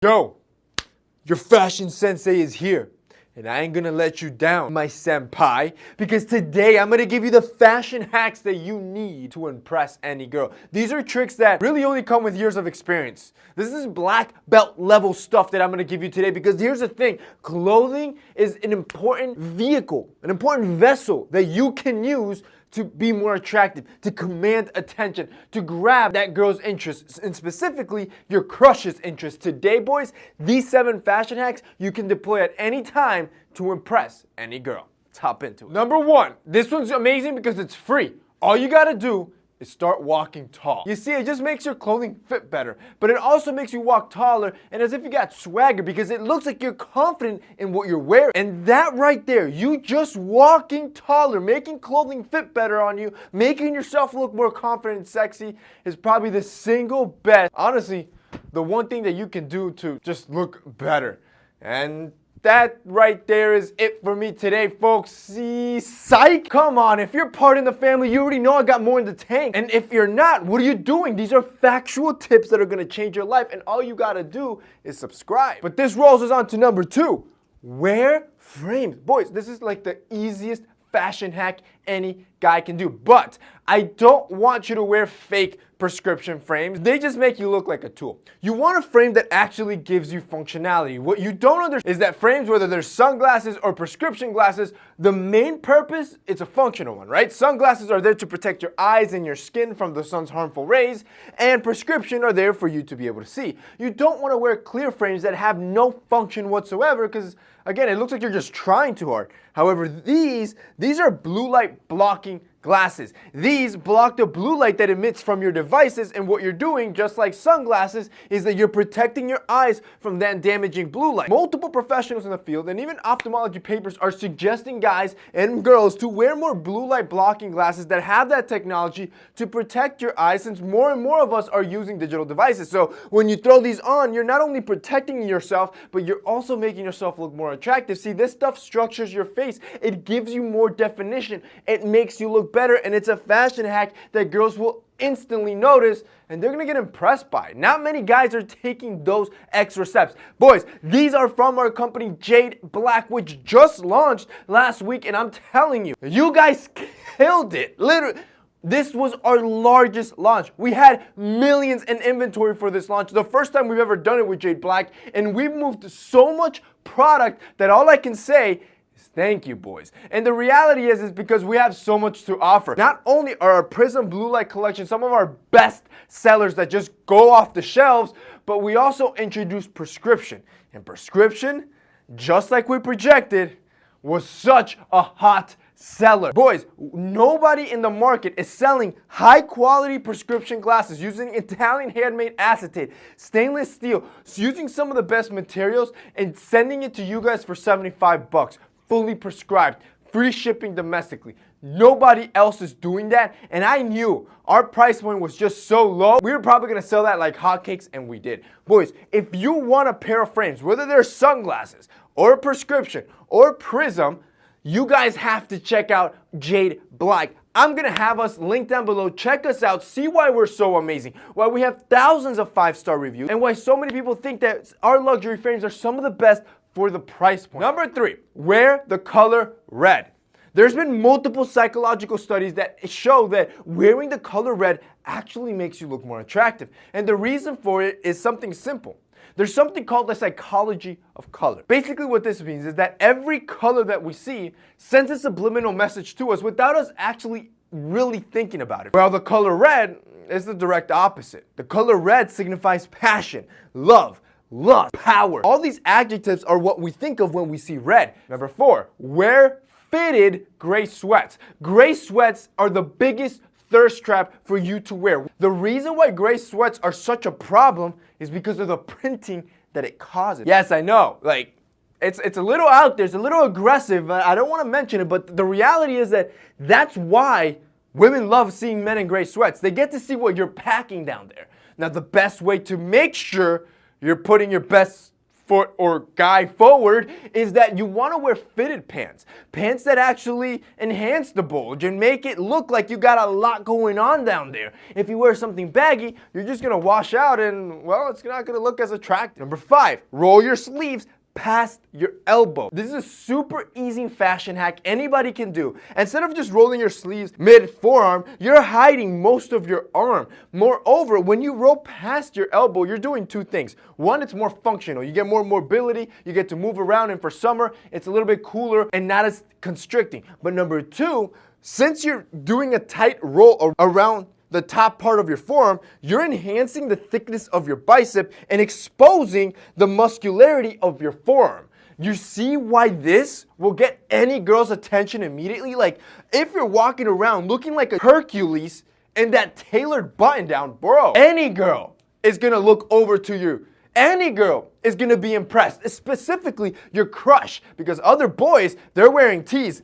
Yo, your fashion sensei is here. And I ain't gonna let you down, my senpai, because today I'm gonna give you the fashion hacks that you need to impress any girl. These are tricks that really only come with years of experience. This is black belt level stuff that I'm gonna give you today, because here's the thing, clothing is an important vehicle, an important vessel that you can use to be more attractive, to command attention, to grab that girl's interest, and specifically your crush's interest. Today, boys, these 7 fashion hacks you can deploy at any time to impress any girl. Let's hop into it. Number 1, this one's amazing because it's free. All you gotta do is start walking tall. You see, it just makes your clothing fit better, but it also makes you walk taller and as if you got swagger, because it looks like you're confident in what you're wearing. And that right there, you just walking taller, making clothing fit better on you, making yourself look more confident and sexy, is probably the single best, honestly, the one thing that you can do to just look better. And that right there is it for me today, folks. See, psych! Come on, if you're part in the family, you already know I got more in the tank. And if you're not, what are you doing? These are factual tips that are gonna change your life, and all you gotta do is subscribe. But this rolls us on to number 2. Wear frames. Boys, this is like the easiest fashion hack any guy can do. But I don't want you to wear fake prescription frames. They just make you look like a tool. You want a frame that actually gives you functionality. What you don't understand is that frames, whether they're sunglasses or prescription glasses, the main purpose, it's a functional one, right? Sunglasses are there to protect your eyes and your skin from the sun's harmful rays, and prescription are there for you to be able to see. You don't want to wear clear frames that have no function whatsoever, because again, it looks like you're just trying too hard. However, these are blue light blocking glasses. These block the blue light that emits from your devices, and what you're doing, just like sunglasses, is that you're protecting your eyes from that damaging blue light. Multiple professionals in the field and even ophthalmology papers are suggesting guys and girls to wear more blue light blocking glasses that have that technology to protect your eyes, since more and more of us are using digital devices. So when you throw these on, you're not only protecting yourself, but you're also making yourself look more attractive. See, this stuff structures your face. It gives you more definition. It makes you look better, and it's a fashion hack that girls will instantly notice and they're gonna get impressed by. Not many guys are taking those extra steps. Boys, these are from our company Jade Black, which just launched last week, and I'm telling you, you guys killed it. Literally, this was our largest launch. We had millions in inventory for this launch, the first time we've ever done it with Jade Black, and we've moved so much product that all I can say, thank you, boys. And the reality is because we have so much to offer. Not only are our Prism Blue Light collection some of our best sellers that just go off the shelves, but we also introduced prescription. And prescription, just like we projected, was such a hot seller. Boys, nobody in the market is selling high quality prescription glasses using Italian handmade acetate, stainless steel, using some of the best materials, and sending it to you guys for 75 bucks. Fully prescribed, free shipping domestically. Nobody else is doing that, and I knew our price point was just so low, we were probably gonna sell that like hotcakes, and we did. Boys, if you want a pair of frames, whether they're sunglasses or a prescription or Prism, you guys have to check out Jade Black. I'm gonna have us linked down below. Check us out, see why we're so amazing, why we have thousands of 5-star reviews, and why so many people think that our luxury frames are some of the best for the price point. Number 3, wear the color red. There's been multiple psychological studies that show that wearing the color red actually makes you look more attractive. And the reason for it is something simple. There's something called the psychology of color. Basically what this means is that every color that we see sends a subliminal message to us without us actually really thinking about it. Well, the color red is the direct opposite. The color red signifies passion, love, lust, power. All these adjectives are what we think of when we see red. Number 4, wear fitted gray sweats. Gray sweats are the biggest thirst trap for you to wear. The reason why gray sweats are such a problem is because of the printing that it causes. Yes, I know, like, it's a little out there, it's a little aggressive, I don't want to mention it, but the reality is that that's why women love seeing men in gray sweats. They get to see what you're packing down there. Now, the best way to make sure you're putting your best foot or guy forward is that you want to wear fitted pants. Pants that actually enhance the bulge and make it look like you got a lot going on down there. If you wear something baggy, you're just going to wash out and, well, it's not going to look as attractive. Number 5, roll your sleeves past your elbow. This is a super easy fashion hack anybody can do. Instead of just rolling your sleeves mid-forearm, you're hiding most of your arm. Moreover, when you roll past your elbow, you're doing 2 things. One, it's more functional. You get more mobility, you get to move around, and for summer, it's a little bit cooler and not as constricting. But number 2, since you're doing a tight roll around the top part of your forearm, you're enhancing the thickness of your bicep and exposing the muscularity of your forearm. You see why this will get any girl's attention immediately? Like, if you're walking around looking like a Hercules in that tailored button down, bro, any girl is gonna look over to you. Any girl is gonna be impressed, specifically your crush, because other boys, they're wearing tees.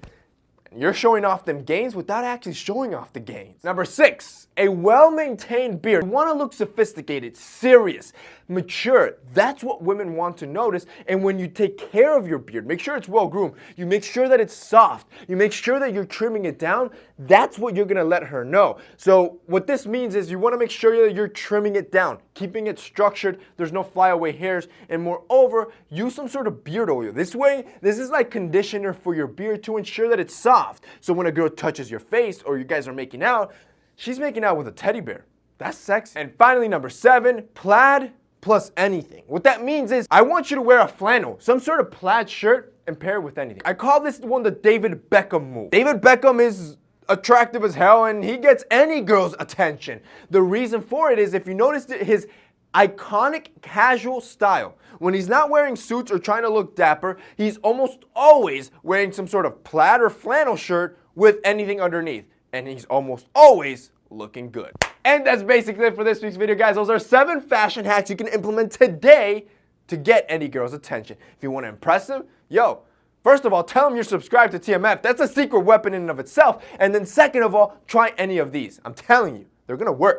You're showing off them gains without actually showing off the gains. Number 6, a well-maintained beard. You want to look sophisticated, serious, mature. That's what women want to notice. And when you take care of your beard, make sure it's well-groomed. You make sure that it's soft. You make sure that you're trimming it down. That's what you're going to let her know. So what this means is you want to make sure that you're trimming it down, keeping it structured. There's no flyaway hairs. And moreover, use some sort of beard oil. This way, this is like conditioner for your beard to ensure that it's soft. So when a girl touches your face or you guys are making out, she's making out with a teddy bear. That's sexy. And finally, number 7, plaid plus anything. What that means is I want you to wear a flannel, some sort of plaid shirt, and pair it with anything. I call this one the David Beckham move. David Beckham is attractive as hell and he gets any girl's attention. The reason for it is if you notice his iconic casual style. When he's not wearing suits or trying to look dapper, he's almost always wearing some sort of plaid or flannel shirt with anything underneath. And he's almost always looking good. And that's basically it for this week's video, guys. Those are 7 fashion hacks you can implement today to get any girl's attention. If you want to impress them, yo, first of all, tell them you're subscribed to TMF. That's a secret weapon in and of itself. And then second of all, try any of these. I'm telling you, they're going to work.